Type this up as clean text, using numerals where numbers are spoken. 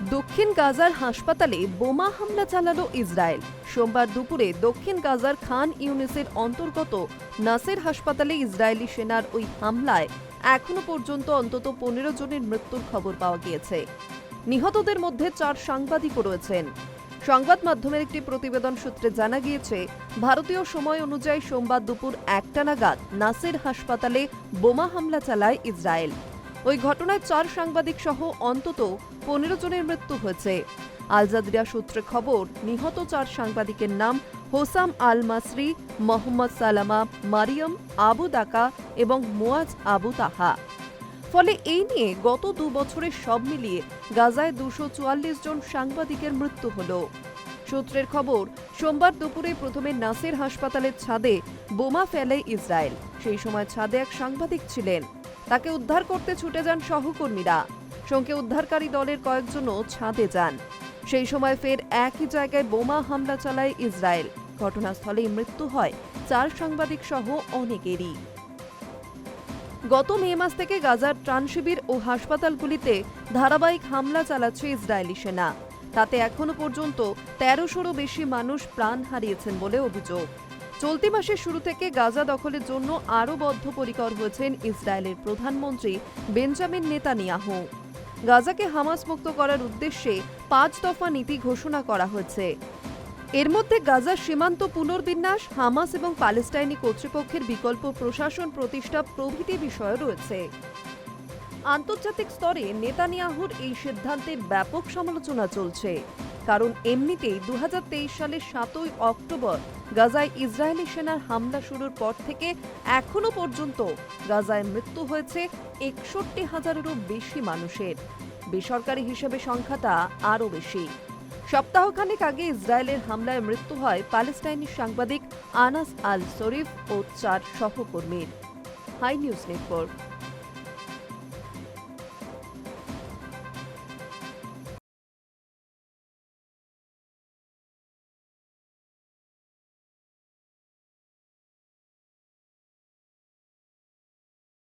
দক্ষিণ গাজার হাসপাতালে বোমা হামলা চালালো ইসরায়েল। সোমবার দুপুরে দক্ষিণ গাজার খান ইউনিসের অন্তর্গত নাসের হাসপাতালে ইসরায়েলি সেনার ওই হামলায় এখনো পর্যন্ত অন্তত 15 জনের মৃত্যুর খবর পাওয়া গিয়েছে। নিহতদের মধ্যে 4 সাংবাদিকও রয়েছেন। সংবাদ মাধ্যমের একটি প্রতিবেদন সূত্রে জানা গিয়েছে, ভারতীয় সময় অনুযায়ী সোমবার দুপুর 1টা নাগাদ নাসের হাসপাতালে বোমা হামলা চালায় ইসরায়েল। ওই ঘটনায় 4 সাংবাদিক সহ অন্তত 15 জনের মৃত্যু হয়েছে। আল জাজিরা সূত্রে খবর, নিহত 4 সাংবাদিকের নাম হোসাম আল মাসরি, মোহাম্মদ সালামা, মারিয়াম আবু দাকা এবং মোয়াজ আবু তাহা। ফলে এই নিয়ে গত 2 বছরে সব মিলিয়ে গাজায় 244 জন সাংবাদিকের মৃত্যু হল। সূত্রের খবর, সোমবার দুপুরে প্রথমে নাসের হাসপাতালের ছাদে বোমা ফেলে ইসরায়েল। সেই সময় ছাদে এক সাংবাদিক ছিলেন। তাকে উদ্ধার করতে ছুটে যান সহকর্মীরা। সঙ্গে উদ্ধারকারী দলের কয়েকজনও ছাদে যান। সেই সময় ফের একই জায়গায় বোমা হামলা চালায় ইসরায়েল। ঘটনাস্থলেই মৃত্যু হয় 4 সাংবাদিক সহ অনেকেরই। গত মে মাস থেকে গাজার ত্রাণ শিবির ও হাসপাতালগুলিতে ধারাবাহিক হামলা চালাচ্ছে ইসরায়েলি সেনা। তাতে এখনো পর্যন্ত 1300-রও বেশি মানুষ প্রাণ হারিয়েছেন বলে অভিযোগ। চলতি মাসের শুরু থেকে গাজা দখলের জন্য আরও বদ্ধপরিকর হয়েছেন ইসরায়েলের প্রধানমন্ত্রী বেঞ্জামিন নেতানিয়াহু। গাজাকে হামাস মুক্ত করার উদ্দেশ্যে 5 দফা নীতি ঘোষণা করা হয়েছে। এর মধ্যে গাজার সীমান্ত পুনর্বিন্যাস, হামাস এবং প্যালেস্টাইনি কর্তৃপক্ষের বিকল্প প্রশাসন প্রতিষ্ঠা প্রভৃতি বিষয় রয়েছে। আন্তর্জাতিক স্তরে নেতানিয়াহুর এই সিদ্ধান্তের ব্যাপক সমালোচনা চলছে। কারণ এমনিতেই 2023 সালের 7ই অক্টোবর গাজায় ইসরায়েলি সেনার হামলা শুরুর পর থেকে এখনো পর্যন্ত গাজায় মৃত্যু হয়েছে 61,000-এরও বেশি মানুষের। বেসরকারি হিসেবে সংখ্যাটা আরও বেশি। সপ্তাহখানেক আগে ইসরায়েলের হামলায় মৃত্যু হয় প্যালেস্টাইনি সাংবাদিক আনাস আল শরীফ ও 4 সহকর্মীর। Hi news network.